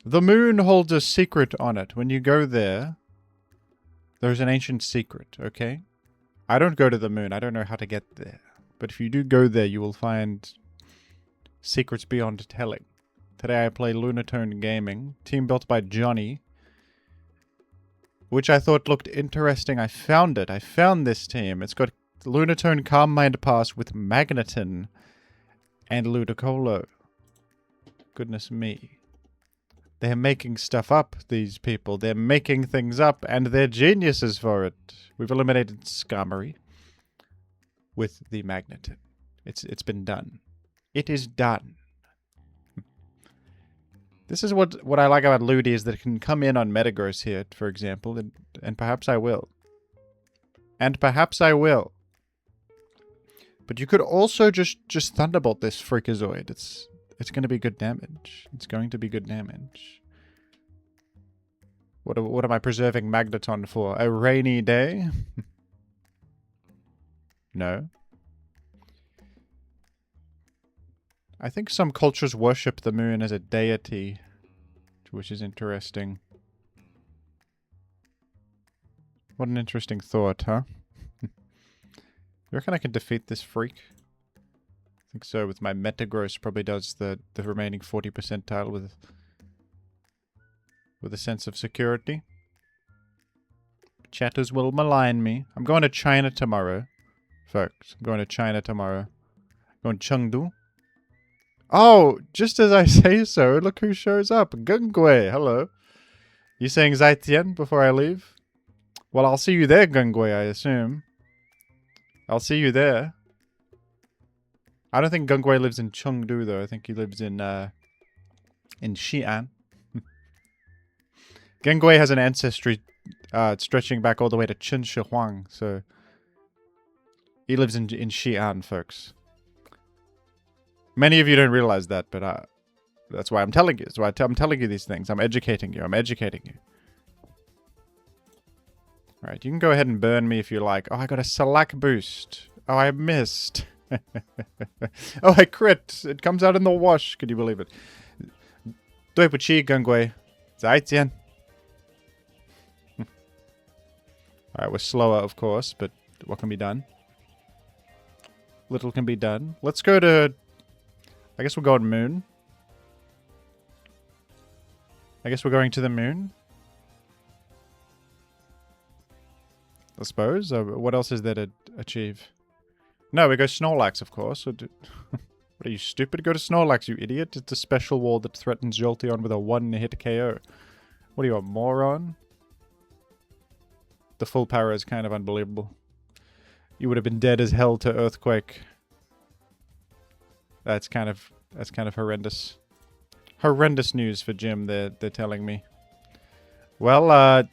The moon holds a secret on it. When you go there, there's an ancient secret, okay? I don't go to the moon. I don't know how to get there. But if you do go there, you will find secrets beyond telling. Today I play Lunatone Gaming, team built by Johnny, which I thought looked interesting. I found it. I found this team. It's got Lunatone Calm Mind Pass with Magneton and Ludicolo. Goodness me. They're making stuff up, these people. They're making things up, and they're geniuses for it. We've eliminated Skarmory with the Magneton. It's been done. It is done. This is what I like about Ludi, is that it can come in on Metagross here, for example, and perhaps I will. And perhaps I will. But you could also just Thunderbolt this Freakazoid. It's going to be good damage. It's going to be good damage. What am I preserving Magneton for? A rainy day? No. I think some cultures worship the moon as a deity, which is interesting. What an interesting thought, huh? You reckon I can defeat this freak? I think so, with my Metagross probably does the remaining 40 percentile with a sense of security. Chatters will malign me. I'm going to China tomorrow, folks. I'm going to China tomorrow. I'm going to Chengdu. Oh, just as I say so, look who shows up. Gungwei, hello. You saying Zaitian before I leave? Well, I'll see you there, Gungwei, I assume. I'll see you there. I don't think Gungwei lives in Chengdu, though. I think he lives in Xi'an. Gungwei has an ancestry stretching back all the way to Qin Shi Huang, so he lives in Xi'an, folks. Many of you don't realize that, but that's why I'm telling you. That's why I'm telling you these things. I'm educating you. I'm educating you. Alright, you can go ahead and burn me if you like. Oh, I got a Slack boost. Oh, I missed. Oh, I crit. It comes out in the wash. Can you believe it? 对不起, Gungwei. 再见. Alright, we're slower, of course, but what can be done? Little can be done. Let's go to... I guess we're going moon. I guess we're going to the moon. I suppose. What else is there to achieve? No, we go Snorlax, of course. What are you, stupid? Go to Snorlax, you idiot. It's a special wall that threatens Jolteon with a one-hit KO. What are you, a moron? The full power is kind of unbelievable. You would have been dead as hell to Earthquake. That's kind of horrendous. Horrendous news for Jim, they're telling me. Well,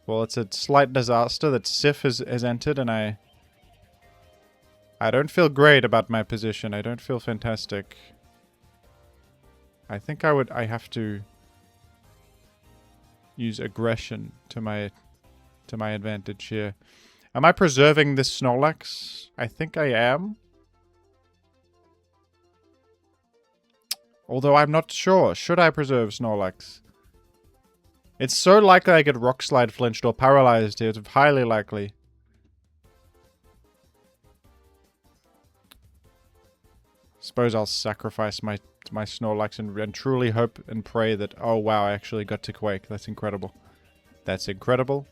it's a slight disaster that Sif has entered, and I don't feel great about my position. I don't feel fantastic. I think I have to use aggression to my advantage here. Am I preserving this Snorlax? I think I am. Although I'm not sure. Should I preserve Snorlax? It's so likely I get Rock Slide flinched or paralyzed here. It's highly likely. Suppose I'll sacrifice my Snorlax and truly hope and pray that, oh wow, I actually got to Quake. That's incredible. That's incredible.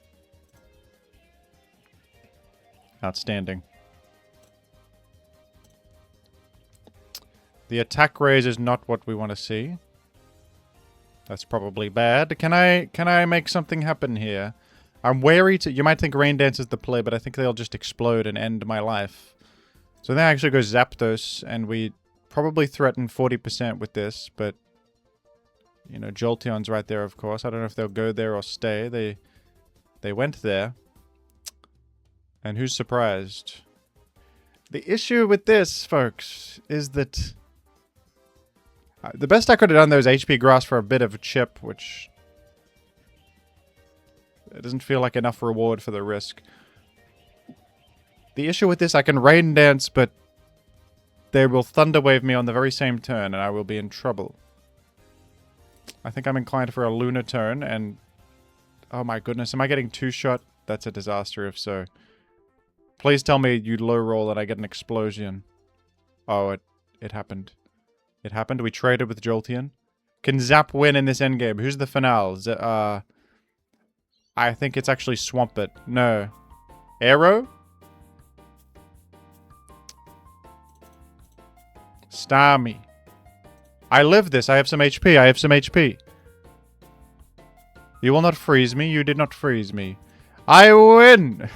Outstanding. The attack raise is not what we want to see. That's probably bad. Can I make something happen here? I'm wary to... You might think Rain Dance is the play, but I think they'll just explode and end my life. So then I actually go Zapdos, and we probably threaten 40% with this, but... You know, Jolteon's right there, of course. I don't know if they'll go there or stay. They went there. And who's surprised? The issue with this, folks, is that... the best I could have done there was HP Grass for a bit of a chip, which... It doesn't feel like enough reward for the risk. The issue with this, I can Rain Dance, but... They will Thunder Wave me on the very same turn, and I will be in trouble. I think I'm inclined for a Lunatone and... Oh my goodness, am I getting two-shot? That's a disaster if so. Please tell me you low roll and I get an explosion. Oh, it happened. It happened. We traded with Jolteon. Can Zap win in this endgame? Who's the finale? I think it's actually Swampert. No. Arrow? Starmie. I live this. I have some HP. I have some HP. You will not freeze me. You did not freeze me. I win!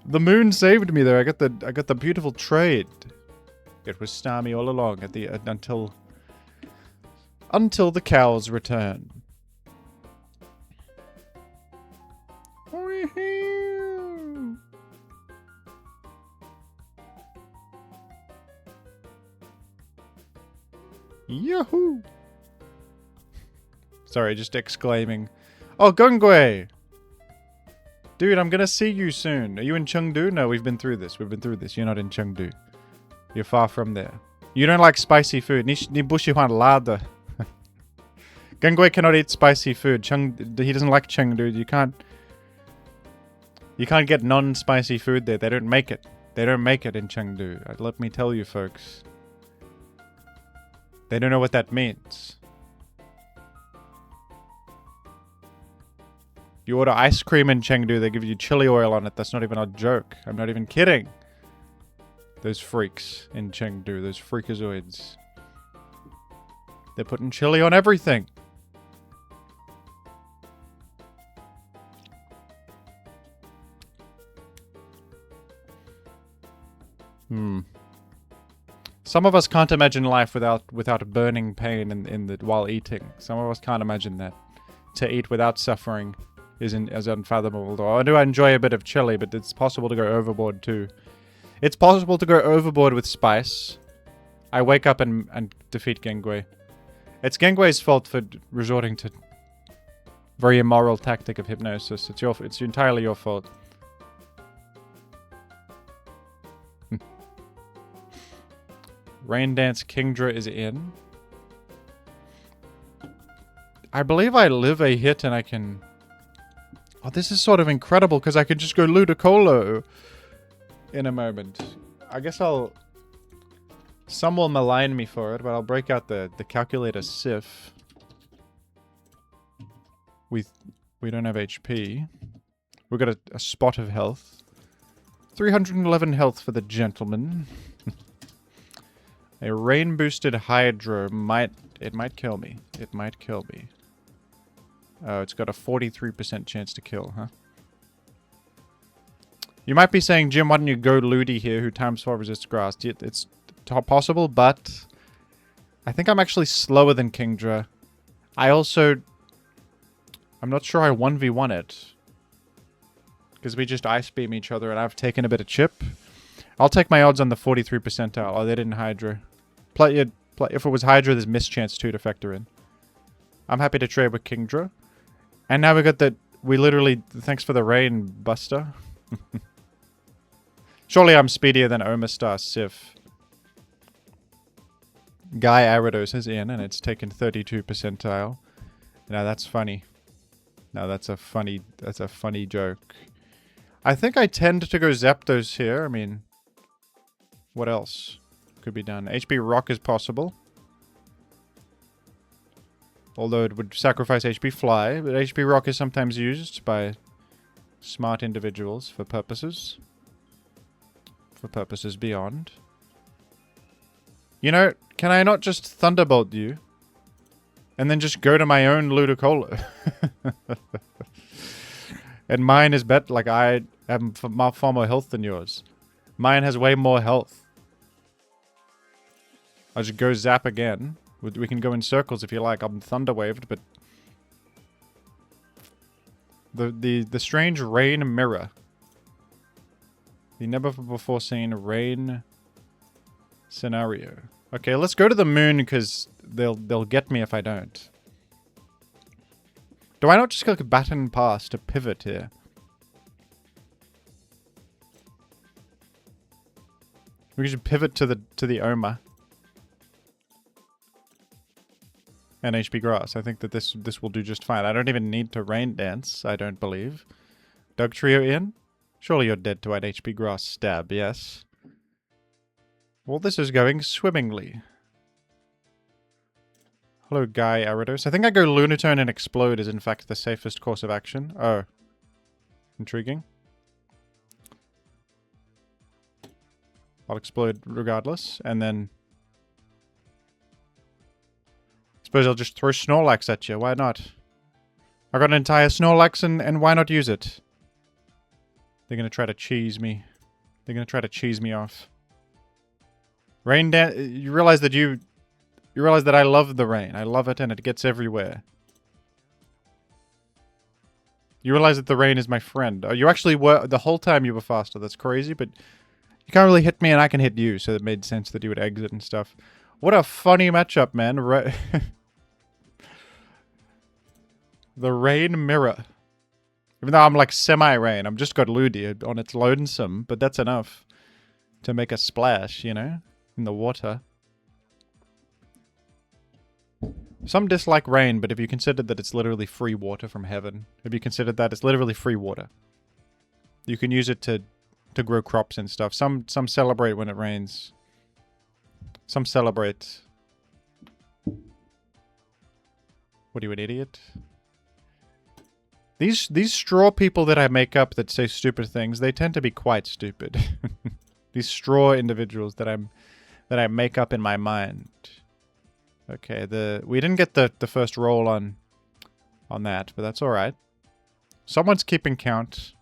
The moon saved me there. I got the beautiful trade. It was Starmie all along at the until the cows return. Yahoo! Sorry, just exclaiming. Oh, Gungwe! Dude, I'm gonna see you soon. Are you in Chengdu? No, we've been through this. We've been through this. You're not in Chengdu. You're far from there. You don't like spicy food. Ni bushi huan lada. Gungwe cannot eat spicy food. He doesn't like Chengdu. You can't get non-spicy food there. They don't make it. They don't make it in Chengdu. Let me tell you, folks. They don't know what that means. You order ice cream in Chengdu, they give you chili oil on it. That's not even a joke. I'm not even kidding. Those freaks in Chengdu, those freakazoids. They're putting chili on everything. Some of us can't imagine life without burning pain while eating. Some of us can't imagine that. To eat without suffering is unfathomable. Although I do enjoy a bit of chili, but it's possible to go overboard too. It's possible to go overboard with spice. I wake up and defeat Gengwe. It's Gengwe's fault for resorting to very immoral tactic of hypnosis. It's entirely your fault. Rain Dance Kingdra is in. I believe I live a hit and I can... Oh, this is sort of incredible because I can just go Ludicolo in a moment. I guess I'll... Some will malign me for it, but I'll break out the calculator Sif. We don't have HP. We've got a spot of health. 311 health for the gentleman. A rain-boosted Hydro might kill me. It might kill me. Oh, it's got a 43% chance to kill, huh? You might be saying, Jim, why don't you go Ludi here, who times 4 resists grass? It's possible, but I think I'm actually slower than Kingdra. I'm not sure I 1v1 it. Because we just ice beam each other and I've taken a bit of chip. I'll take my odds on the 43 percentile. Oh, they didn't Hydra. If it was Hydra, there's mischance too to factor in. I'm happy to trade with Kingdra. And now we got the... We literally... Thanks for the rain, Buster. Surely I'm speedier than Omastar Sif. Guy Aridos is in, and it's taken 32 percentile. Now that's funny. Now that's a funny joke. I think I tend to go Zapdos here. I mean... What else could be done? HP Rock is possible. Although it would sacrifice HP Fly, but HP Rock is sometimes used by smart individuals for purposes. For purposes beyond. You know, can I not just Thunderbolt you? And then just go to my own Ludicolo? And mine is better, like I have far more health than yours. Mine has way more health. I'll just go Zap again. We can go in circles if you like. I'm Thunderwaved, but... The strange rain mirror. The never before seen rain scenario. Okay, let's go to the moon because they'll get me if I don't. Do I not just click baton pass to pivot here? We should pivot to the Oma. and HP Grass. I think that this will do just fine. I don't even need to Rain Dance, I don't believe. Dugtrio in? Surely you're dead to an HP Grass stab, yes? Well, this is going swimmingly. Hello, Guy Aridos. I think I go Lunatone and Explode is in fact the safest course of action. Oh. Intriguing. I'll Explode regardless, and then... suppose I'll just throw Snorlax at you. Why not? I got an entire Snorlax, and why not use it? They're gonna try to cheese me. They're gonna try to cheese me off. Rain Dance... you realize that you realize that I love the rain. I love it, and it gets everywhere. You realize that the rain is my friend. Oh, you actually were... the whole time you were faster. That's crazy, but... you can't really hit me, and I can hit you, so it made sense that you would exit and stuff. What a funny matchup, man. The Rain Mirror. Even though I'm like semi-rain, I'm just got Ludia on its lonesome, but that's enough to make a splash, you know, in the water. Some dislike rain, but if you consider that it's literally free water from heaven, if you consider that it's literally free water, you can use it to grow crops and stuff. Some celebrate when it rains. Some celebrate. What are you, an idiot? These straw people that I make up that say stupid things, they tend to be quite stupid. These straw individuals that I make up in my mind. Okay, we didn't get the first roll on that, but that's alright. Someone's keeping count.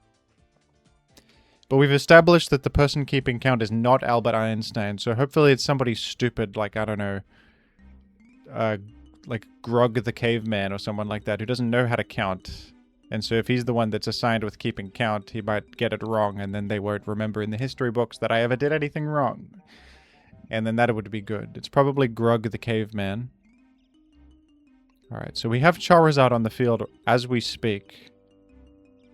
But we've established that the person keeping count is not Albert Einstein, so hopefully it's somebody stupid like, I don't know, like Grog the Caveman or someone like that who doesn't know how to count. And so if he's the one that's assigned with keeping count, he might get it wrong, and then they won't remember in the history books that I ever did anything wrong. And then that would be good. It's probably Grog the Caveman. Alright, so we have Charizard on the field as we speak.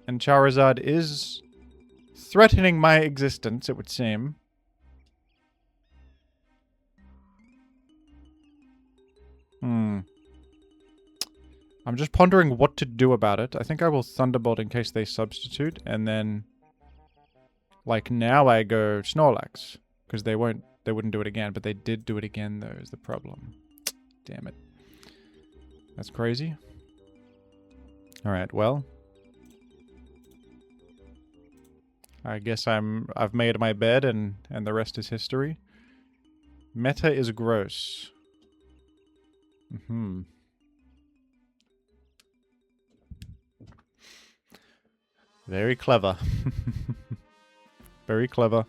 And Charizard is threatening my existence, it would seem. I'm just pondering what to do about it. I think I will Thunderbolt in case they substitute, and then... like, now I go Snorlax. Because they wouldn't do it again, but they did do it again, though, is the problem. Damn it. That's crazy. Alright, well... I guess I've made my bed, and the rest is history. Meta is gross. Very clever. Very clever.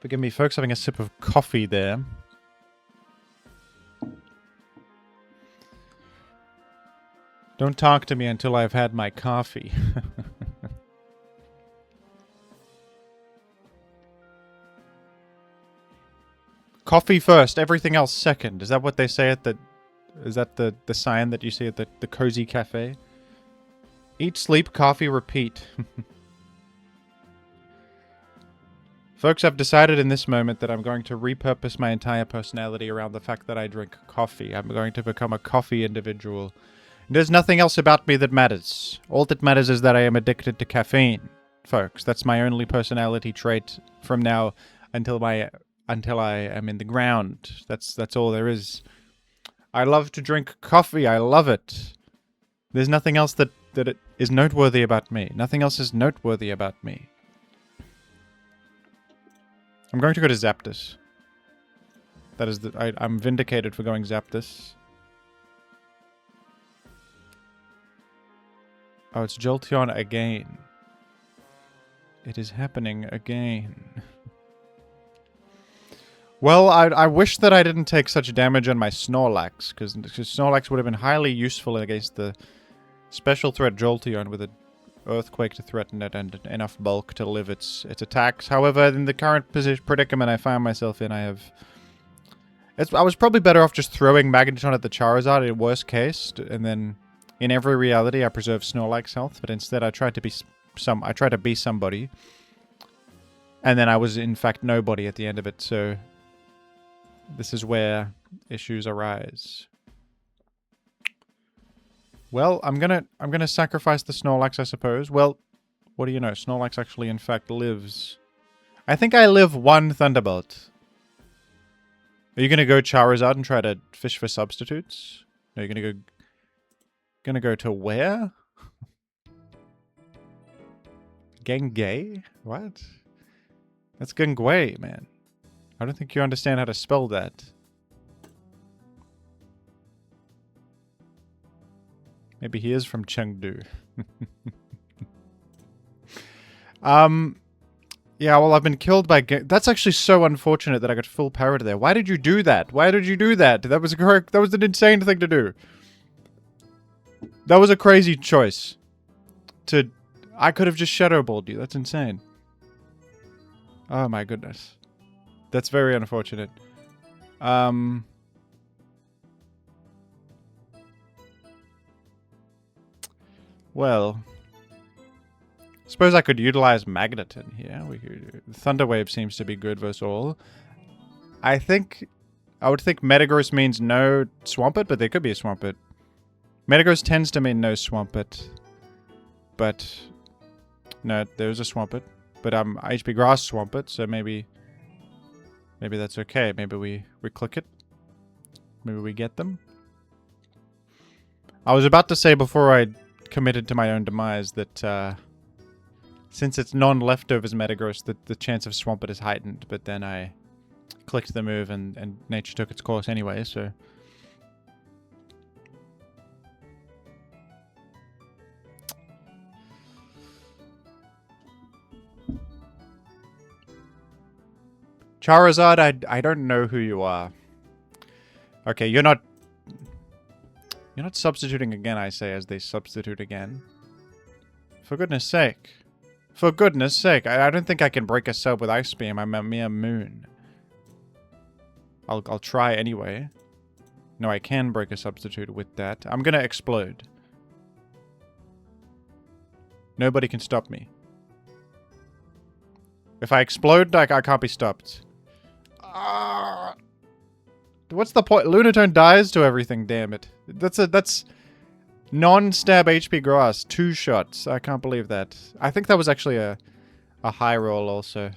Forgive me, folks, having a sip of coffee there. Don't talk to me until I've had my coffee. Coffee first, everything else second. Is that what they say at the... is that the sign that you see at the cozy cafe? Eat, sleep, coffee, repeat. Folks, I've decided in this moment that I'm going to repurpose my entire personality around the fact that I drink coffee. I'm going to become a coffee individual. There's nothing else about me that matters. All that matters is that I am addicted to caffeine, folks. That's my only personality trait from now until I am in the ground. That's all there is. I love to drink coffee. I love it. There's nothing else that is noteworthy about me. Nothing else is noteworthy about me. I'm going to go to Zapdos. That is I'm vindicated for going Zapdos. Oh, it's Jolteon again. It is happening again. Well, I wish that I didn't take such damage on my Snorlax, because Snorlax would have been highly useful against the special threat Jolteon with an Earthquake to threaten it and enough bulk to live its attacks. However, in the current predicament I find myself in, I was probably better off just throwing Magneton at the Charizard in worst case, and then in every reality I preserve Snorlax health, but instead I tried to be somebody. And then I was, in fact, nobody at the end of it, so this is where issues arise. Well, I'm gonna sacrifice the Snorlax, I suppose. Well, what do you know? Snorlax actually, in fact, lives. I think I live one Thunderbolt. Are you gonna go Charizard and try to fish for substitutes? No, you're gonna go to where? Gengay? What? That's Gengwei, man. I don't think you understand how to spell that. Maybe he is from Chengdu. Yeah, well, I've been killed by... That's actually so unfortunate that I got full parrot there. Why did you do that? Why did you do that? That was correct. That was an insane thing to do. That was a crazy choice. I could have just Shadow Balled you. That's insane. Oh my goodness. That's very unfortunate. Well, suppose I could utilize Magneton here. Thunder Wave seems to be good versus all. I would think Metagross means no Swampert, but there could be a Swampert. Metagross tends to mean no Swampert. But no, there's a Swampert. But HP Grass Swampert, so maybe that's okay. Maybe we click it. Maybe we get them. I was about to say before I committed to my own demise that since it's non-leftovers Metagross, that the chance of Swampert is heightened, but then I clicked the move and nature took its course anyway, so... Charizard, I don't know who you are. Okay, you're not substituting again, I say, as they substitute again. For goodness sake. For goodness sake. I don't think I can break a sub with Ice Beam. I'm a mere moon. I'll try anyway. No, I can break a substitute with that. I'm gonna explode. Nobody can stop me. If I explode, I can't be stopped. What's the point? Lunatone dies to everything, damn it. That's non-stab HP Grass. 2 shots. I can't believe that. I think that was actually a high roll also.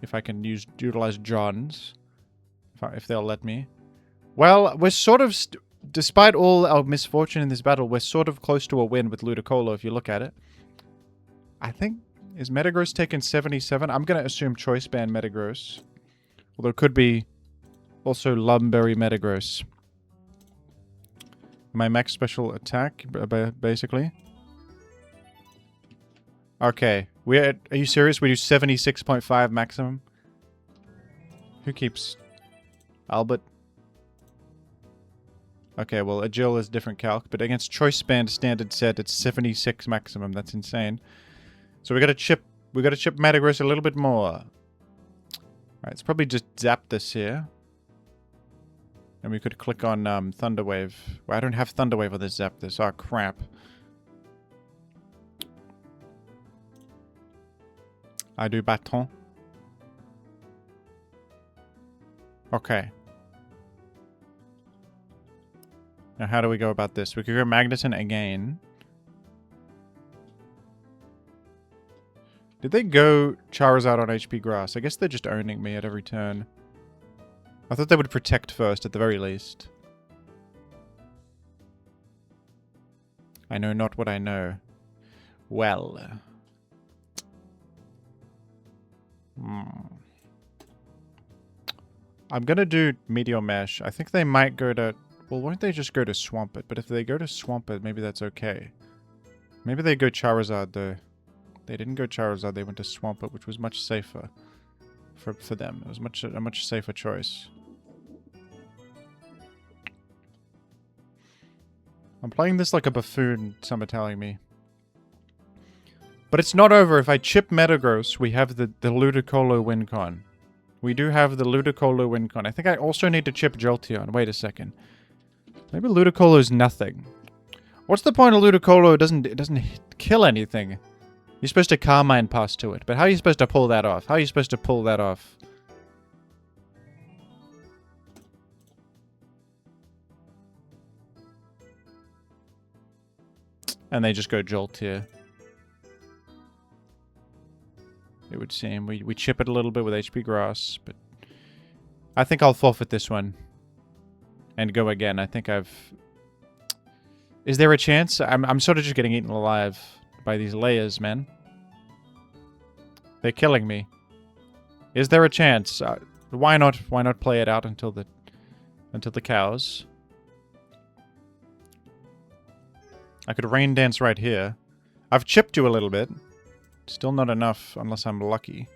If I can utilize Johns. If they'll let me. Well, we're sort of... despite all our misfortune in this battle, we're sort of close to a win with Ludicolo if you look at it. I think... Is Metagross taken 77? I'm going to assume Choice Band Metagross. Although it could be also Lumberry Metagross. My max special attack, basically. Okay. Are you serious? We do 76.5 maximum? Who keeps... Albert? Okay, well, Agile is different calc, but against Choice Band standard set, it's 76 maximum. That's insane. So we gotta chip Metagross a little bit more. Alright, let's probably just zap this here. And we could click on Thunder Wave. Well, I don't have Thunder Wave on this zap this. Oh, crap. I do Baton. Okay. Now, how do we go about this? We could go Magneton again. Did they go Charizard on HP Grass? I guess they're just owning me at every turn. I thought they would protect first, at the very least. I know not what I know. Well. I'm gonna do Meteor Mesh. I think they might go to... Well, won't they just go to Swampert? But if they go to Swampert, maybe that's okay. Maybe they go Charizard, though. They didn't go Charizard, they went to Swampert, which was much safer for them. It was a much safer choice. I'm playing this like a buffoon, some are telling me. But it's not over. If I chip Metagross, we have the Ludicolo win con. We do have the Ludicolo win con. I think I also need to chip Jolteon. Wait a second. Maybe Ludicolo's nothing. What's the point of Ludicolo? It doesn't kill anything. You're supposed to Carmine pass to it, but how are you supposed to pull that off? How are you supposed to pull that off? And they just go Jolt here. It would seem. We chip it a little bit with HP Grass, but I think I'll forfeit this one. And go again. I think I've... Is there a chance? I'm sort of just getting eaten alive by these layers, man. They're killing me. Is there a chance? Why not? Why not play it out until the cows? I could Rain Dance right here. I've chipped you a little bit. Still not enough, unless I'm lucky.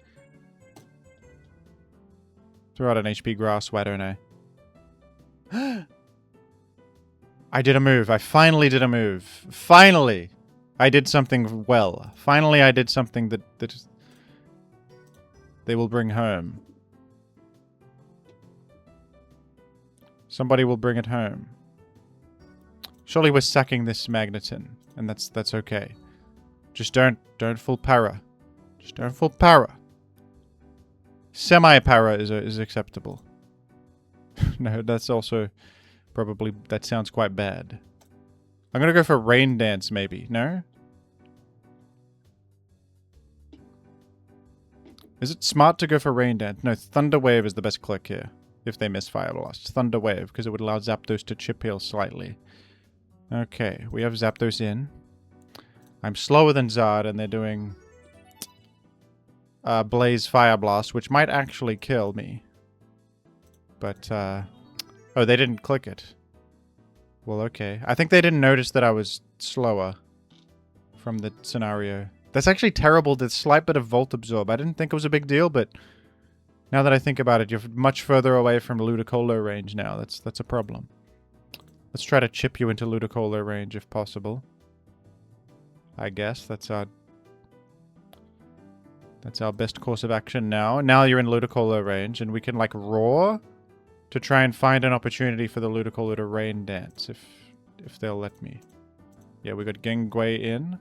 Throw out an HP Grass, why don't I? I did a move. I finally did a move. Finally! I did something well. Finally I did something that they will bring home. Somebody will bring it home. Surely we're sacking this Magneton, and that's okay. Just don't full para. Just don't full para. Semi-para is acceptable. No, that's also probably... That sounds quite bad. I'm gonna go for Rain Dance, maybe. No? Is it smart to go for Rain Dance? No, Thunder Wave is the best click here. If they miss Fire Blast. Thunder Wave, because it would allow Zapdos to chip heal slightly. Okay, we have Zapdos in. I'm slower than Zard, and they're doing... Blaze Fire Blast, which might actually kill me. But, oh, they didn't click it. Well, okay. I think they didn't notice that I was slower from the scenario. That's actually terrible, the slight bit of Volt Absorb. I didn't think it was a big deal, but now that I think about it, you're much further away from Ludicolo range now. That's a problem. Let's try to chip you into Ludicolo range if possible. I guess that's our best course of action now. Now you're in Ludicolo range, and we can, like, roar to try and find an opportunity for the Ludicolo to Rain Dance, if they'll let me. Yeah, we got Gengue in.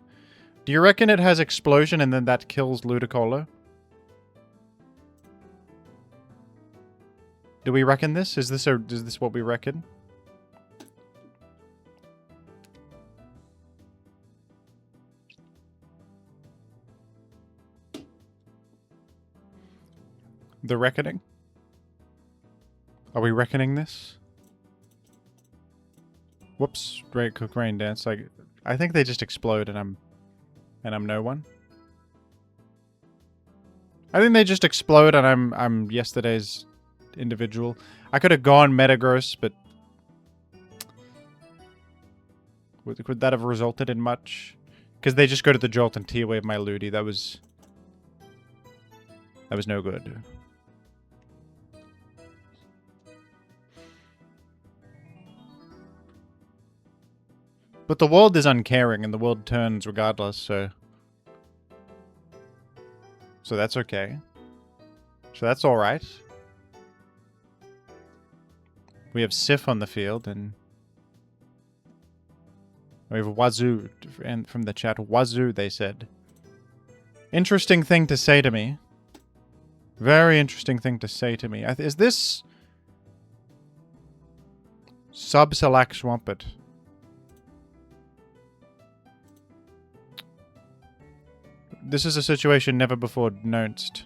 Do you reckon it has Explosion and then that kills Ludicolo? Do we reckon this? Is this what we reckon? The Reckoning? Are we reckoning this? Whoops, Great Cook Rain Dance. I think they just explode and I'm no one. I think they just explode and I'm yesterday's individual. I could have gone Metagross, but would that have resulted in much? Because they just go to the Jolt and T-Wave my Ludi. That was no good. But the world is uncaring, and the world turns regardless, so that's okay. So that's alright. We have Sif on the field, and we have Wazoo, and from the chat, Wazoo, they said. Interesting thing to say to me. Very interesting thing to say to me. Is this Sub-Select Swampert? This is a situation never before noticed.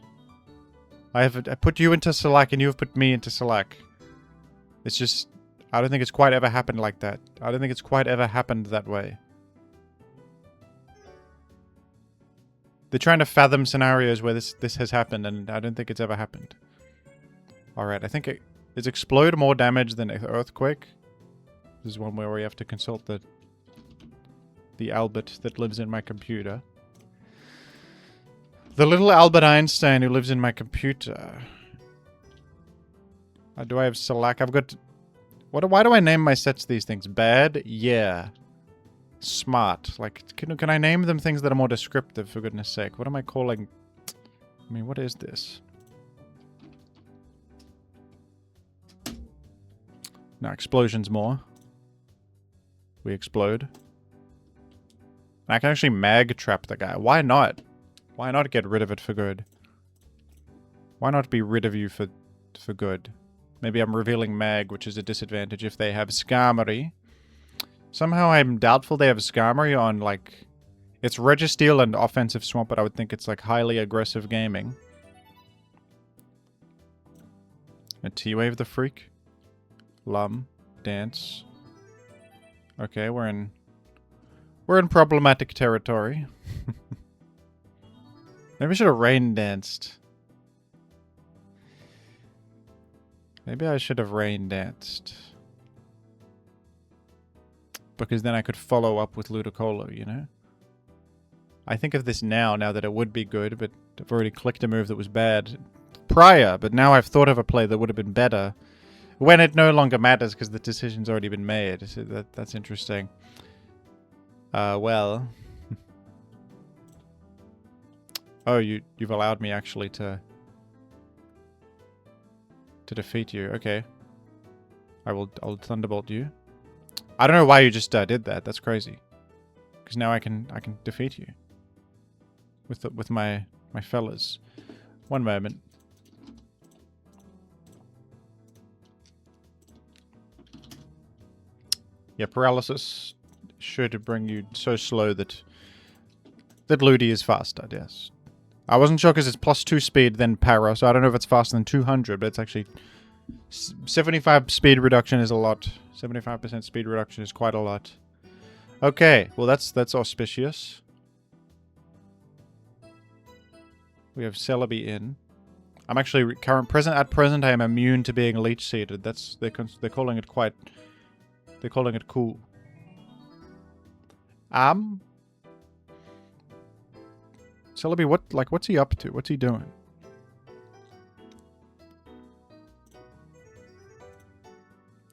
I put you into Select and you have put me into Select. It's just... I don't think it's quite ever happened like that. I don't think it's quite ever happened that way. They're trying to fathom scenarios where this has happened, and I don't think it's ever happened. Alright, I think is Explode more damage than Earthquake? This is one where we have to consult the Albert that lives in my computer. The little Albert Einstein who lives in my computer. Do I have Select? I've got... Why do I name my sets these things? Bad? Yeah. Smart. Like, can I name them things that are more descriptive, for goodness sake? What am I calling... I mean, what is this? No, Explosion's more. We explode. I can actually Mag Trap the guy. Why not? Why not get rid of it for good? Why not be rid of you for good? Maybe I'm revealing Mag, which is a disadvantage if they have Skarmory. Somehow I'm doubtful they have Skarmory on, like... It's Registeel and Offensive Swamp, but I would think it's, like, highly aggressive gaming. A T-Wave the Freak. Lum. Dance. Okay, we're in problematic territory. Maybe I should have Rain Danced. Maybe I should have Rain Danced. Because then I could follow up with Ludicolo, you know? I think of this now that it would be good, but I've already clicked a move that was bad prior, but now I've thought of a play that would have been better when it no longer matters because the decision's already been made. So that's interesting. Well... Oh, you've allowed me actually to defeat you. Okay. I'll Thunderbolt you. I don't know why you just did that. That's crazy. Because now I can defeat you with my fellas. One moment. Yeah, paralysis should bring you so slow that Ludi is faster. Yes. I wasn't sure because it's +2 speed then para, so I don't know if it's faster than 200, but it's actually 75 speed reduction is a lot. 75% speed reduction is quite a lot. Okay, well that's auspicious. We have Celebi in. I'm actually at present I am immune to being leech seeded. That's they're calling it quite. They're calling it cool. Celebi, what's he up to? What's he doing?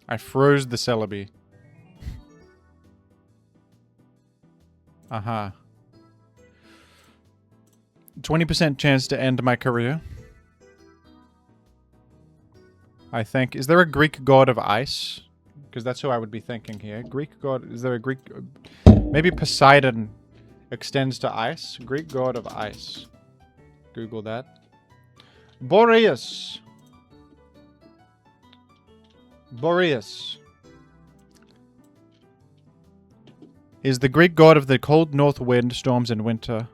I froze the Celebi. Aha. 20% chance to end my career. I think. Is there a Greek god of ice? Because that's who I would be thinking here. Greek god. Is there a Greek... Maybe Poseidon extends to ice. Greek god of ice. Google that. Boreas. Boreas is the Greek god of the cold north wind, storms, and winter.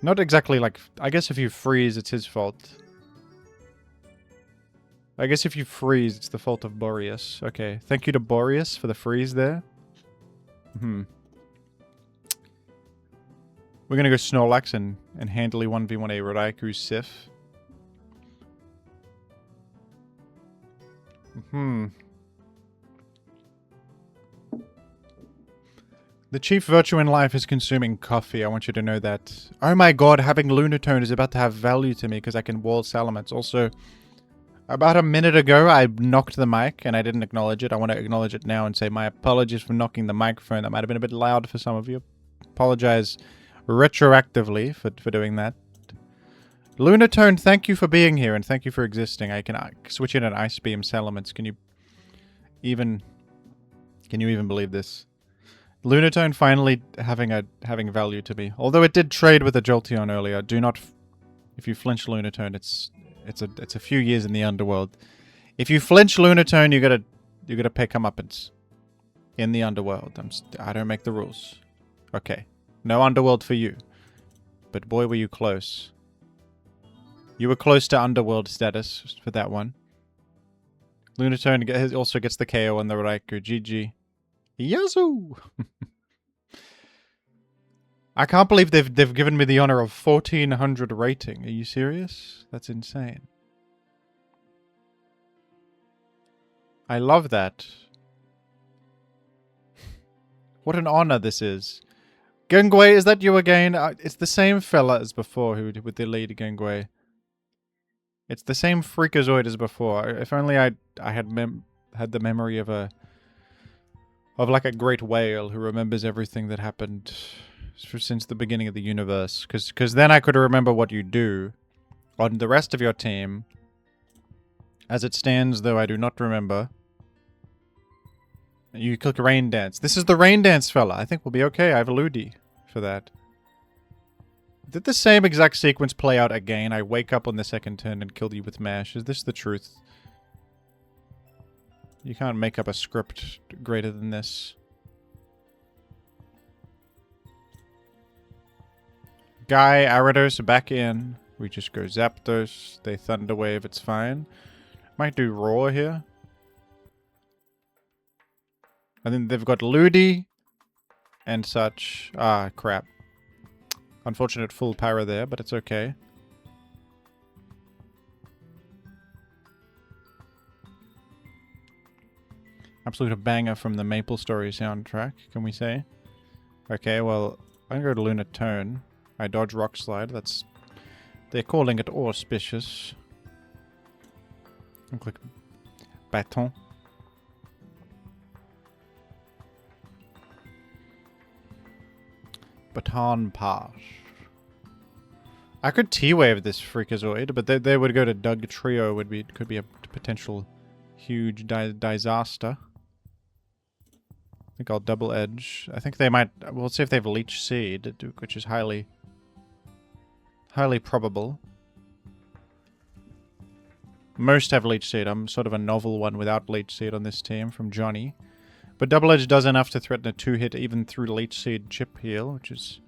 Not exactly like... I guess if you freeze, it's his fault. I guess if you freeze, it's the fault of Boreas. Okay, thank you to Boreas for the freeze there. We're gonna go Snorlax and handily 1v1 a Raikou Sif. The chief virtue in life is consuming coffee. I want you to know that. Oh my god, having Lunatone is about to have value to me because I can wall Salamence. Also, about a minute ago, I knocked the mic and I didn't acknowledge it. I want to acknowledge it now and say my apologies for knocking the microphone. That might have been a bit loud for some of you. Apologize retroactively for doing that. Lunatone, thank you for being here and thank you for existing. I can switch in an Ice Beam Salamence. Can you even believe this? Lunatone finally having value to me. Although it did trade with a Jolteon earlier. Do not, if you flinch Lunatone, it's a few years in the underworld. If you flinch Lunatone, you gotta pay comeuppance in the underworld. I don't make the rules. Okay, no underworld for you. But boy, were you close. You were close to underworld status for that one. Lunatone also gets the KO on the Raikou. GG. Yazoo! I can't believe they've given me the honor of 1400 rating. Are you serious? That's insane. I love that. What an honor this is. Gengwei, is that you again? It's the same fella as before who with the lead Gengwei. It's the same freakazoid as before. If only I had the memory of like a great whale who remembers everything that happened since the beginning of the universe. Because then I could remember what you do on the rest of your team. As it stands, though, I do not remember. You click Rain Dance. This is the Rain Dance fella. I think we'll be okay. I have a Ludi for that. Did the same exact sequence play out again? I wake up on the second turn and kill you with Mash. Is this the truth? You can't make up a script greater than this. Guy, Aridos back in. We just go Zapdos. They Thunder Wave, it's fine. Might do Roar here. And then they've got Ludi and such. Ah, crap. Unfortunate full power there, but it's okay. Absolute banger from the Maple Story soundtrack, can we say? Okay, well, I'm going to go to Lunatone. I dodge Rock Slide. That's... They're calling it auspicious. And click Baton. Baton Pass. I could T-Wave this Freakazoid, but they would go to Doug Trio. Could be a potential huge disaster. I think I'll double edge. I think they might... We'll see if they have Leech Seed, which is highly probable. Most have Leech Seed. I'm sort of a novel one without Leech Seed on this team from Johnny. But double edge does enough to threaten a 2-hit even through Leech Seed Chip Heal, which is...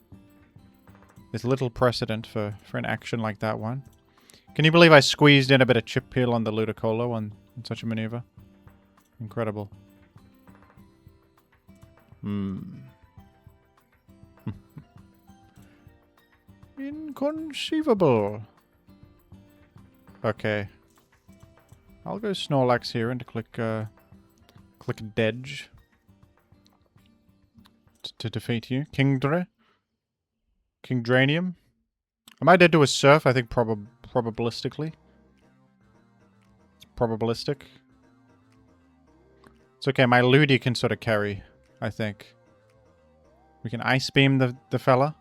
There's little precedent for an action like that one. Can you believe I squeezed in a bit of Chip Heal on the Ludicolo on such a maneuver? Incredible. Inconceivable. Okay. I'll go Snorlax here and click Dedge to defeat you. Kingdranium. Am I dead to a Surf? I think probabilistically. It's probabilistic. It's okay, my Ludi can sort of carry, I think. We can Ice Beam the fella.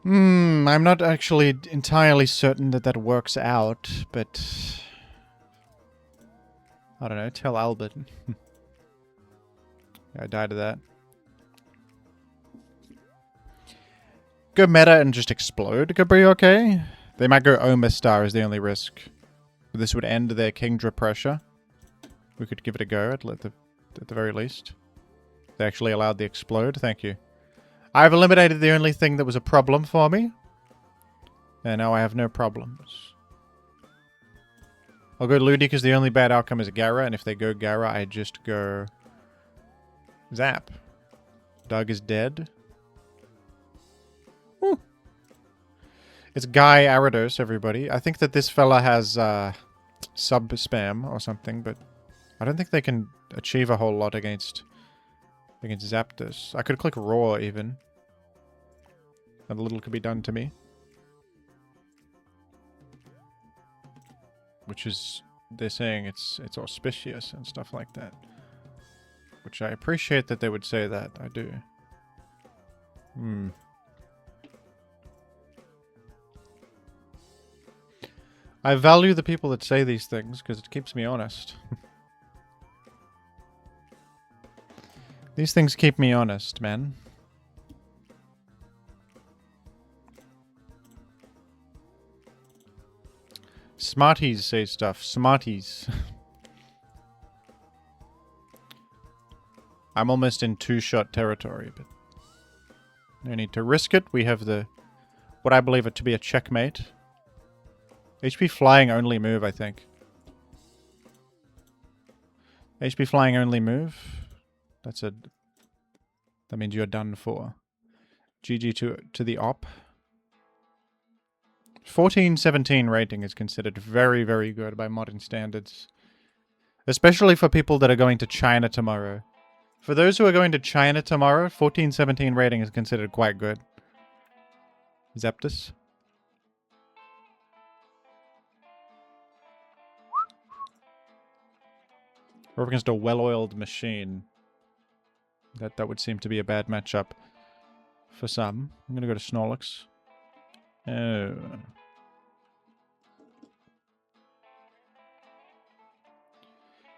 I'm not actually entirely certain that works out, but... I don't know, tell Albert. Yeah, I died to that. Go meta and just explode could be okay. They might go Omastar is the only risk. But this would end their Kingdra pressure. We could give it a go at the very least. They actually allowed the explode, thank you. I've eliminated the only thing that was a problem for me. And now I have no problems. I'll go Ludi because the only bad outcome is Gara, and if they go Gara, I just go... Zap. Doug is dead. Woo. It's Guy Aridos, everybody. I think that this fella has sub-spam or something, but I don't think they can achieve a whole lot against Zapdos. I could click Roar, even. And a little could be done to me. Which is... They're saying it's auspicious and stuff like that. Which I appreciate that they would say that. I do. I value the people that say these things because it keeps me honest. These things keep me honest, man. Smarties say stuff. Smarties. I'm almost in two-shot territory, but no need to risk it. We have the what I believe it to be a checkmate. HP flying only move, I think. HP flying only move. That means you're done for. GG to the op. 1417 rating is considered very, very good by modern standards. Especially for people that are going to China tomorrow. For those who are going to China tomorrow, 1417 rating is considered quite good. Zapdos. We're up against a well-oiled machine. That would seem to be a bad matchup for some. I'm gonna go to Snorlax. Oh.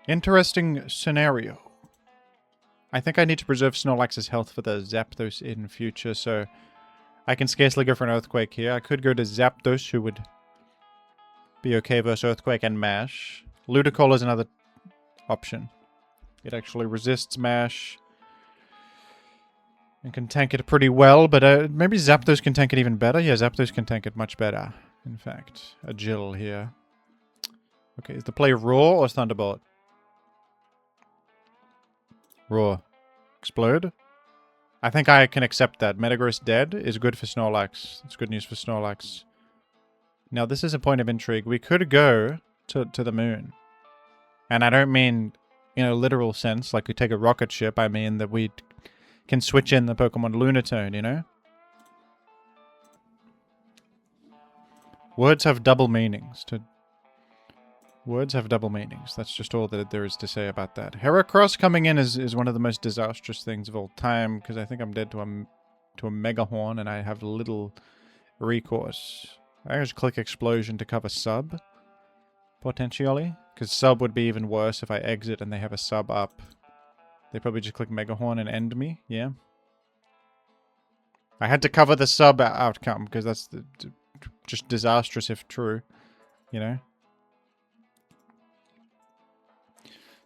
Interesting scenario. I think I need to preserve Snorlax's health for the Zapdos in future, so I can scarcely go for an Earthquake here. I could go to Zapdos, who would be okay versus Earthquake and Mash. Ludicolo is another option. It actually resists Mash and can tank it pretty well, but maybe Zapdos can tank it even better. Yeah, Zapdos can tank it much better, in fact. Agile here. Okay, is the play Raw or Thunderbolt? Raw. Explode? I think I can accept that. Metagross dead is good for Snorlax. It's good news for Snorlax. Now, this is a point of intrigue. We could go to the moon. And I don't mean in a literal sense, like we take a rocket ship. I mean that we can switch in the Pokemon Lunatone, you know? Words have double meanings. Words have double meanings. That's just all that there is to say about that. Heracross coming in is one of the most disastrous things of all time, because I think I'm dead to a Mega Horn, and I have little recourse. I just click Explosion to cover Sub, potentially, because Sub would be even worse if I exit and they have a Sub up. They probably just click Mega Horn and end me, yeah? I had to cover the Sub outcome, because that's just disastrous if true, you know?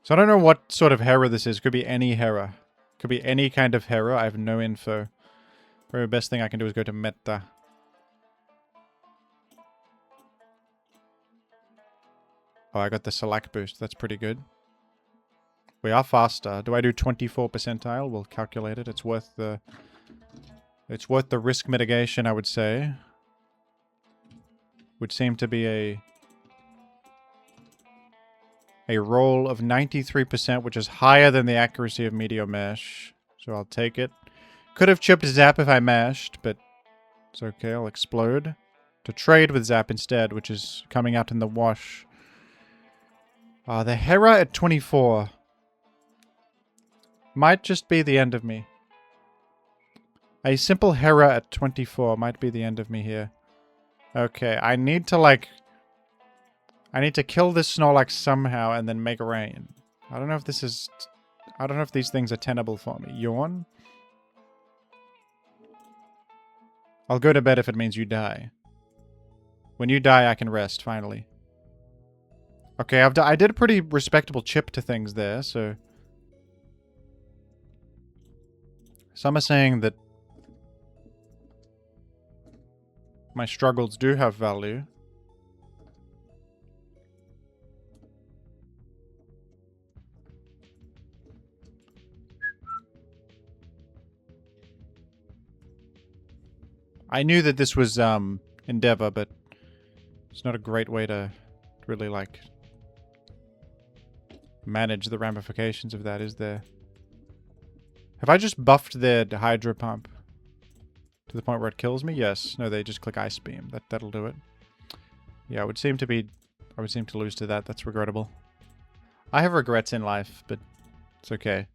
So I don't know what sort of Hera this is. Could be any Hera. Could be any kind of Hera. I have no info. Probably the best thing I can do is go to Meta. Oh, I got the Select boost. That's pretty good. We are faster. Do I do 24 percentile? We'll calculate it. It's worth the risk mitigation, I would say. Would seem to be a roll of 93%, which is higher than the accuracy of Meteor Mash. So I'll take it. Could have chipped Zap if I mashed, but it's okay. I'll explode. To trade with Zap instead, which is coming out in the wash. The Hera at 24 might just be the end of me. A simple Hera at 24 might be the end of me here. Okay, I need to kill this Snorlax somehow and then make rain. I don't know if these things are tenable for me. Yawn? I'll go to bed if it means you die. When you die, I can rest, finally. Okay, I did a pretty respectable chip to things there, so... Some are saying that my struggles do have value. I knew that this was Endeavor, but it's not a great way to really, like, manage the ramifications of that, is there? Have I just buffed their Hydro Pump to the point where it kills me? Yes. No, they just click Ice Beam. That'll do it. Yeah, I would seem to lose to that. That's regrettable. I have regrets in life, but it's okay.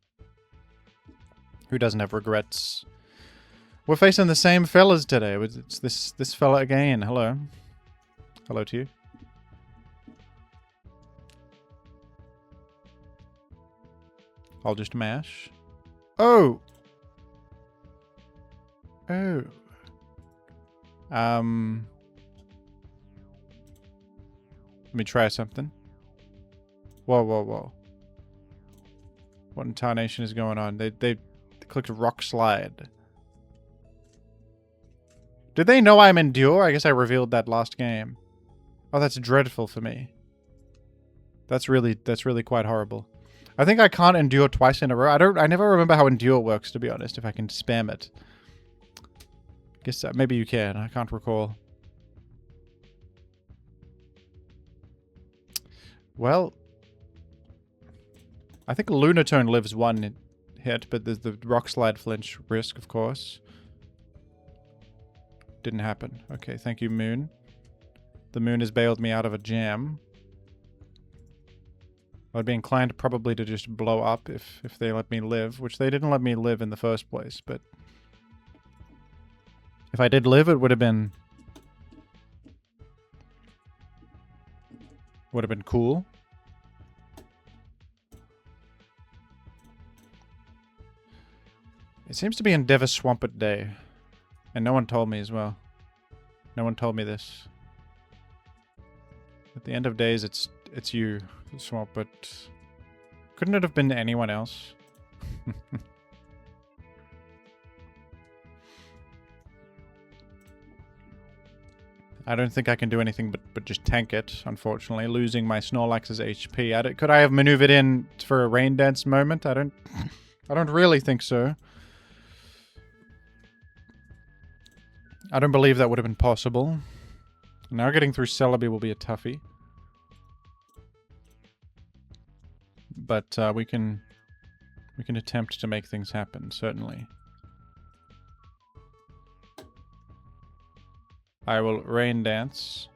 Who doesn't have regrets? We're facing the same fellas today. It's this fella again. Hello. Hello to you. I'll just mash. Oh! Oh. Let me try something. Whoa, whoa, whoa. What in tarnation is going on? They clicked Rock Slide. Did they know I'm Endure? I guess I revealed that last game. Oh, that's dreadful for me. That's really quite horrible. I think I can't Endure twice in a row. I never remember how Endure works, to be honest, if I can spam it. Guess maybe you can. I can't recall. Well, I think Lunatone lives one hit, but there's the Rock Slide flinch risk, of course. Didn't happen. Okay, thank you, Moon. The Moon has bailed me out of a jam. I'd be inclined probably to just blow up if they let me live, which they didn't let me live in the first place, but... If I did live, it would have been... Would have been cool. It seems to be Endeavor Swampert Day. And no one told me as well. No one told me this. At the end of days, it's you, Swamp, but couldn't it have been anyone else? I don't think I can do anything but just tank it, unfortunately, losing my Snorlax's HP. Could I have maneuvered in for a Rain Dance moment? I don't really think so. I don't believe that would have been possible. Now getting through Celebi will be a toughie. But we can attempt to make things happen, certainly. I will Rain Dance.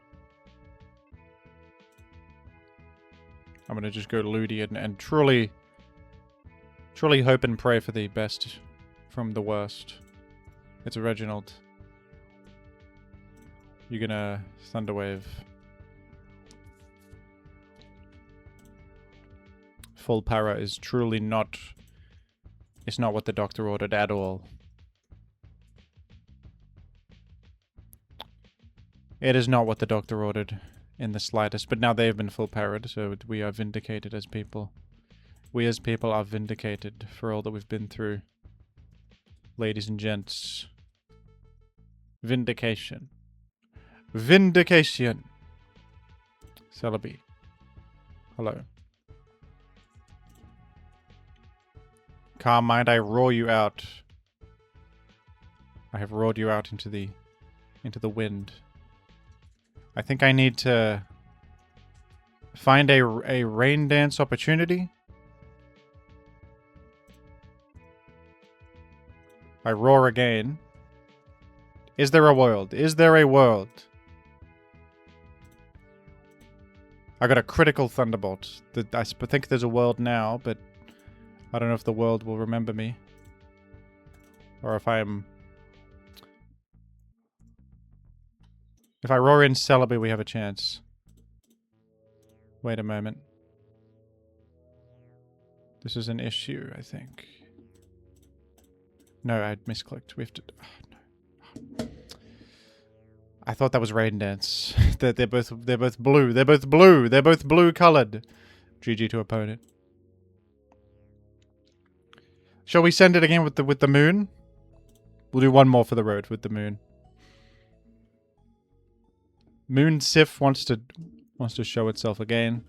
I'm gonna just go Ludi and truly hope and pray for the best from the worst. It's a Reginald. You're gonna Thunderwave. Full para is truly not... It's not what the doctor ordered at all. It is not what the doctor ordered in the slightest, but now they have been full para'd, so we are vindicated as people. We as people are vindicated for all that we've been through. Ladies and gents. Vindication. Vindication! Celebi. Hello. Calm mind, I roar you out. I have roared you out into the wind. I think I need to find a Rain Dance opportunity. I roar again. Is there a world? Is there a world? I got a critical Thunderbolt. I think there's a world now, but I don't know if the world will remember me. Or if I'm... If I roar in Celebi, we have a chance. Wait a moment. This is an issue, I think. No, I misclicked. We have to... Oh, no. I thought that was Rain Dance. they're both blue. They're both blue. They're both blue colored. GG to opponent. Shall we send it again with the moon? We'll do one more for the road with the moon. Moon Sif wants to show itself again.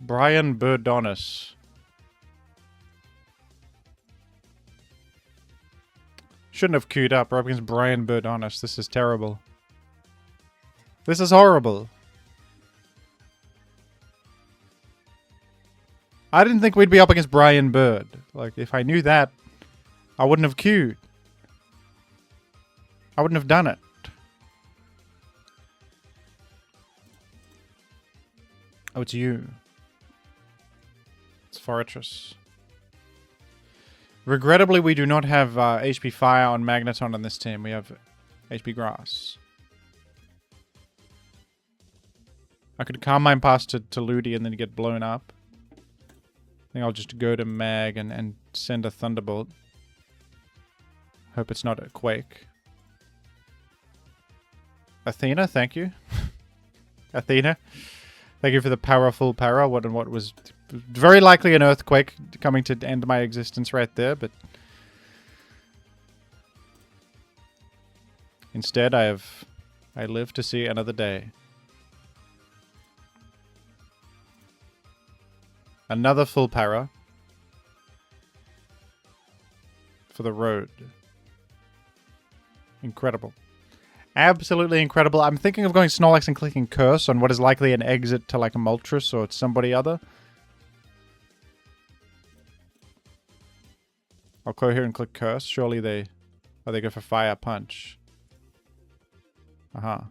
Brian Burdonis. Shouldn't have queued up. We're up against Brian Burdonis. This is terrible. This is horrible. I didn't think we'd be up against Brian Bird. Like, if I knew that, I wouldn't have queued. I wouldn't have done it. Oh, it's you. It's Fortress. Regrettably, we do not have HP Fire on Magneton on this team. We have HP Grass. I could Calm Mind pass to Ludi and then get blown up. I think I'll just go to Mag and send a Thunderbolt. Hope it's not a Quake. Athena, thank you. Athena, thank you for the powerful para. What was very likely an earthquake coming to end my existence right there, but instead I live to see another day. Another full para for the road. Incredible. Absolutely incredible. I'm thinking of going Snorlax and clicking Curse on what is likely an exit to like a Moltres or somebody other. I'll go here and click Curse. Surely they go for Fire Punch. Aha.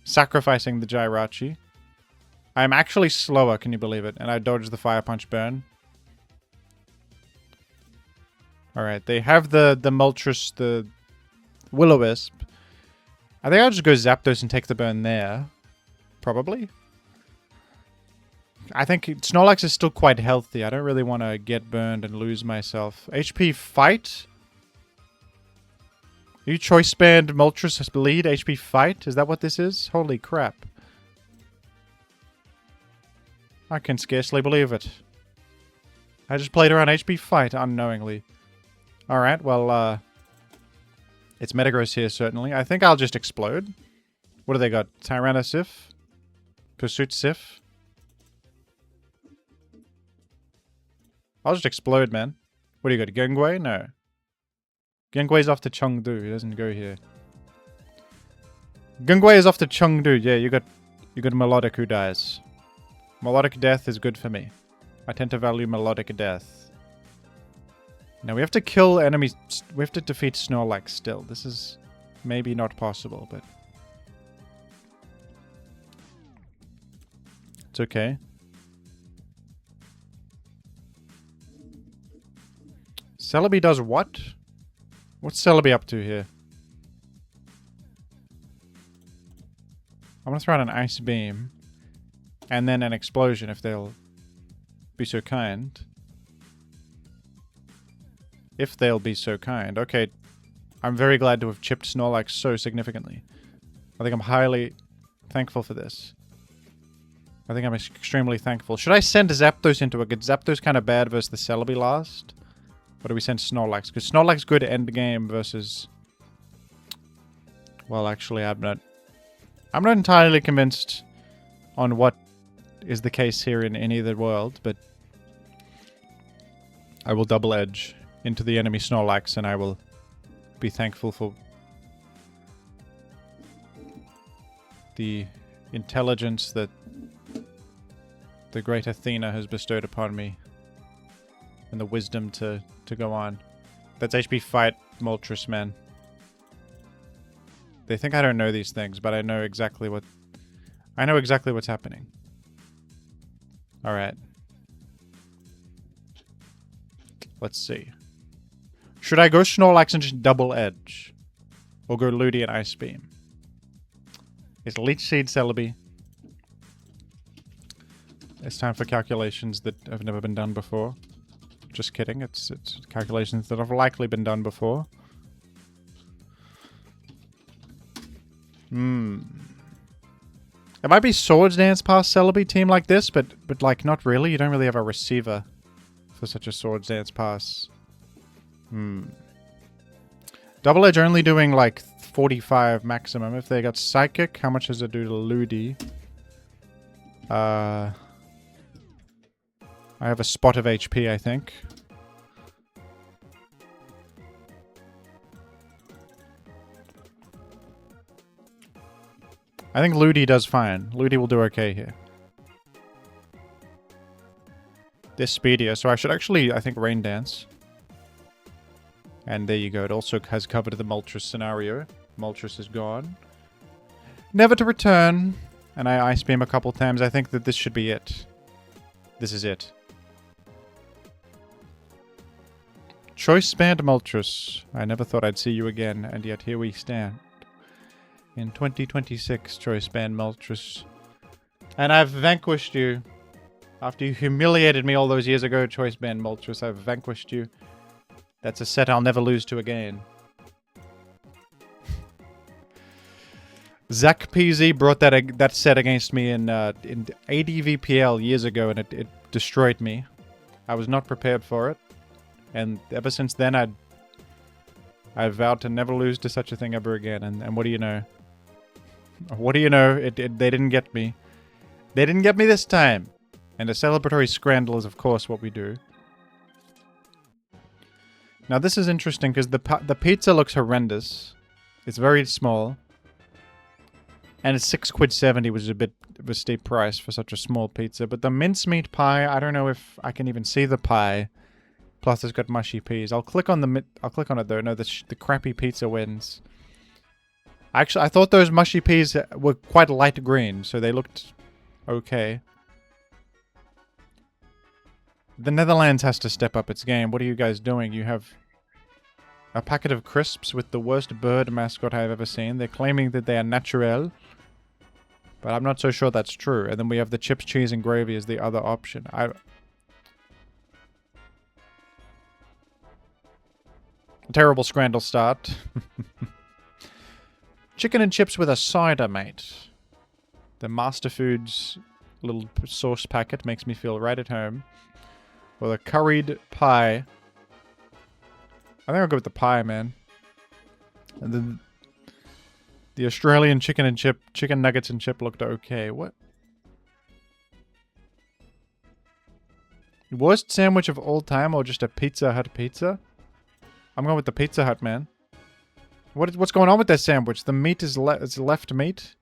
Sacrificing the Jirachi. I'm actually slower, can you believe it? And I dodged the Fire Punch burn. Alright, they have the Moltres, the Will-O-Wisp. I think I'll just go Zapdos and take the burn there. Probably. I think Snorlax is still quite healthy. I don't really want to get burned and lose myself. HP Fight? You Choice Band Moltres lead HP Fight? Is that what this is? Holy crap. I can scarcely believe it. I just played around HP Fight unknowingly. Alright, well, it's Metagross here, certainly. I think I'll just explode. What do they got? Tyranitar? Pursuit Sif? I'll just explode, man. What do you got? Gengwei? No. Gengwei's off to Chengdu. He doesn't go here. Gengwei is off to Chengdu. Yeah, you got Melodic who dies. Melodic death is good for me. I tend to value melodic death. Now we have to kill enemies. We have to defeat Snorlax still. This is maybe not possible, but it's okay. Celebi does what? What's Celebi up to here? I'm gonna throw out an Ice Beam. And then an explosion if they'll be so kind. If they'll be so kind. Okay. I'm very glad to have chipped Snorlax so significantly. I think I'm highly thankful for this. I think I'm extremely thankful. Should I send Zapdos into it? Because Zapdos kind of bad versus the Celebi last. Or do we send Snorlax? Because Snorlax good end game versus... Well, actually, I'm not entirely convinced on what is the case here in any of the world, but I will double edge into the enemy Snorlax and I will be thankful for the intelligence that the great Athena has bestowed upon me and the wisdom to go on. That's HP Fight Moltres, man. They think I don't know these things, but I know exactly what's happening. Alright. Let's see. Should I go Snorlax and just double edge? Or go Ludi and Ice Beam? It's Leech Seed Celebi. It's time for calculations that have never been done before. Just kidding. It's calculations that have likely been done before. It might be Swords Dance past Celebi team like this, but like not really. You don't really have a receiver for such a Swords Dance pass. Double Edge only doing like 45 maximum. If they got Psychic, how much does it do to Ludi? I have a spot of HP, I think. I think Ludi does fine. Ludi will do okay here. This speedier, so I should actually, I think, Rain Dance. And there you go. It also has covered the Moltres scenario. Moltres is gone. Never to return. And I Ice Beam a couple times. I think that this should be it. This is it. Choice Band Moltres. I never thought I'd see you again, and yet here we stand. In 2026, Choice Band Moltres. And I've vanquished you. After you humiliated me all those years ago, Choice Band Moltres, I've vanquished you. That's a set I'll never lose to again. Zach PZ brought that set against me in ADVPL years ago, and it destroyed me. I was not prepared for it. And ever since then, I vowed to never lose to such a thing ever again. And what do you know? What do you know? They didn't get me. They didn't get me this time. And a celebratory Scrandle is, of course, what we do. Now, this is interesting because the pizza looks horrendous. It's very small. And it's £6.70, which is a bit of a steep price for such a small pizza. But the mincemeat pie, I don't know if I can even see the pie. Plus, it's got mushy peas. I'll click on it though. No, the crappy pizza wins. Actually, I thought those mushy peas were quite light green, so they looked okay. The Netherlands has to step up its game. What are you guys doing? You have a packet of crisps with the worst bird mascot I've ever seen. They're claiming that they are naturel. But I'm not so sure that's true. And then we have the chips, cheese, and gravy as the other option. A terrible Scrandle start. Chicken and chips with a cider, mate. The Master Foods little sauce packet makes me feel right at home. Or the curried pie. I think I'll go with the pie, man. And then the Australian chicken nuggets and chip looked okay. What? Worst sandwich of all time or just a Pizza Hut pizza? I'm going with the Pizza Hut, man. What's going on with that sandwich? The meat is left meat?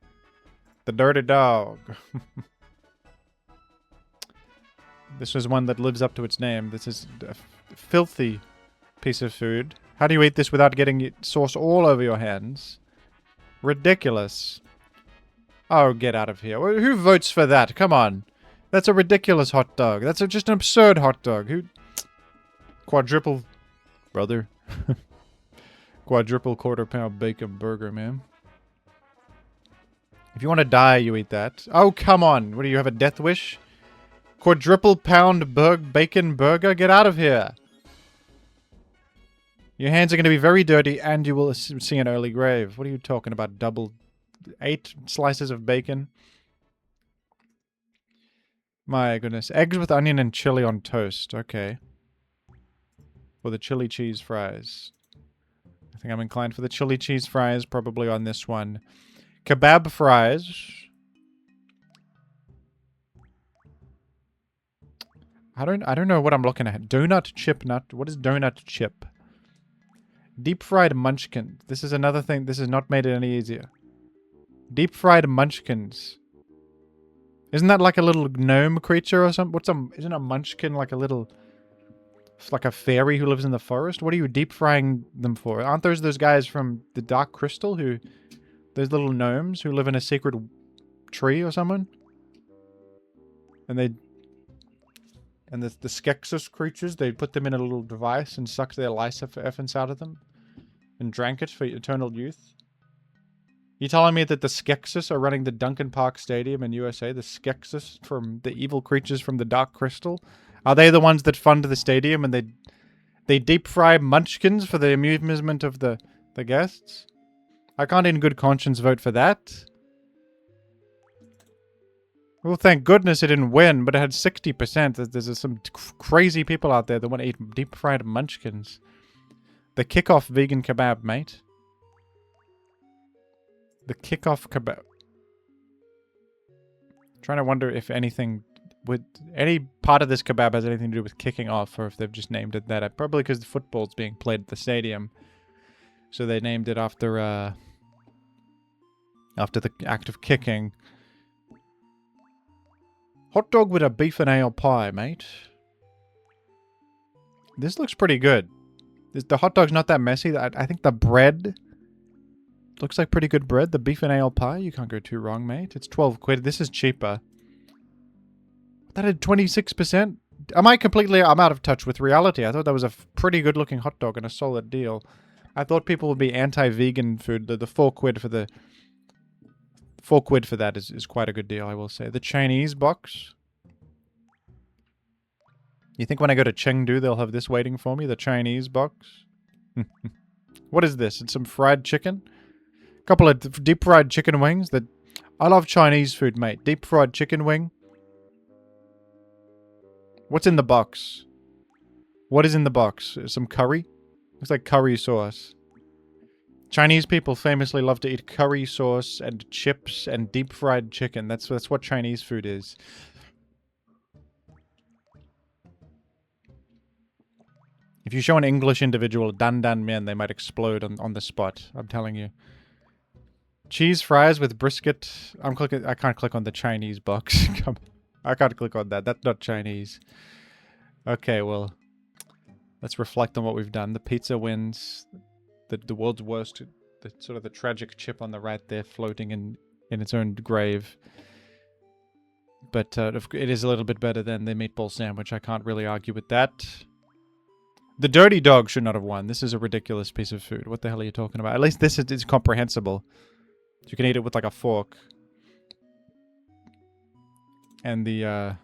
The dirty dog. This is one that lives up to its name. This is a filthy piece of food. How do you eat this without getting sauce all over your hands? Ridiculous. Oh, get out of here. Who votes for that? Come on. That's a ridiculous hot dog. That's just an absurd hot dog. Who? Quadruple... Brother. Quadruple quarter-pound bacon burger, man. If you want to die, you eat that. Oh, come on. What do you have, a death wish? Quadruple pound bacon burger? Get out of here. Your hands are going to be very dirty and you will see an early grave. What are you talking about? 8 slices of bacon? My goodness. Eggs with onion and chili on toast. Okay. Or the chili cheese fries. I think I'm inclined for the chili cheese fries, probably on this one. Kebab fries. I don't know what I'm looking at. Donut chip nut. What is donut chip? Deep fried munchkin. This is another thing. This has not made it any easier. Deep fried munchkins. Isn't that like a little gnome creature or something? Isn't a munchkin like a little... It's like a fairy who lives in the forest? What are you deep frying them for? Aren't those guys from the Dark Crystal who... Those little gnomes who live in a secret tree or someone? And they... And the Skeksis creatures, they put them in a little device and sucked their life essence out of them. And drank it for eternal youth. You telling me that the Skeksis are running the Duncan Park Stadium in USA? The Skeksis from the evil creatures from the Dark Crystal? Are they the ones that fund the stadium and they deep fry munchkins for the amusement of the guests? I can't in good conscience vote for that. Well, thank goodness it didn't win, but it had 60%. There's some crazy people out there that want to eat deep fried munchkins. The kickoff vegan kebab, mate. The kickoff kebab. Trying to wonder if anything... Would any part of this kebab has anything to do with kicking off, or if they've just named it that? Probably because the football's being played at the stadium, so they named it after the act of kicking. Hot dog with a beef and ale pie, mate. This looks pretty good. The hot dog's not that messy. I think the bread looks like pretty good bread. The beef and ale pie, you can't go too wrong, mate. It's 12 quid. This is cheaper. That had 26%? I'm out of touch with reality. I thought that was a pretty good looking hot dog and a solid deal. I thought people would be anti-vegan food. The 4 quid for the... 4 quid for that is quite a good deal, I will say. The Chinese box. You think when I go to Chengdu they'll have this waiting for me? The Chinese box? What is this? It's some fried chicken? A couple of deep fried chicken wings. I love Chinese food, mate. Deep fried chicken wing. What's in the box? What is in the box? Some curry? Looks like curry sauce. Chinese people famously love to eat curry sauce and chips and deep fried chicken. That's what Chinese food is. If you show an English individual Dan Dan Mian, they might explode on the spot. I'm telling you. Cheese fries with brisket. I can't click on the Chinese box. I can't click on that. That's not Chinese. Okay, well, let's reflect on what we've done. The pizza wins. The world's worst. The tragic chip on the right there, floating in its own grave. But it is a little bit better than the meatball sandwich. I can't really argue with that. The dirty dog should not have won. This is a ridiculous piece of food. What the hell are you talking about? At least this is comprehensible. You can eat it with like a fork. and the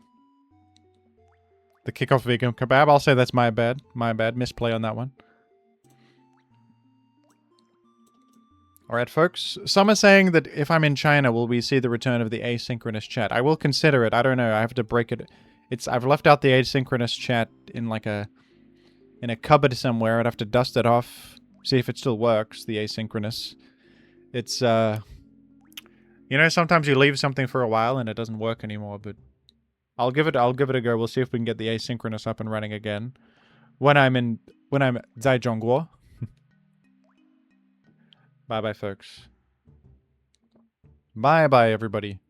kickoff vegan kebab. I'll say that's my bad. My bad. Misplay on that one. Alright, folks. Some are saying that if I'm in China, will we see the return of the asynchronous chat? I will consider it. I don't know. I have to break it. I've left out the asynchronous chat in like in a cupboard somewhere. I'd have to dust it off, see if it still works, the asynchronous. It's, you know, sometimes you leave something for a while and it doesn't work anymore, but I'll give it a go. We'll see if we can get the asynchronous up and running again when I'm Zaijiangguo. Bye-bye, folks. Bye-bye, everybody.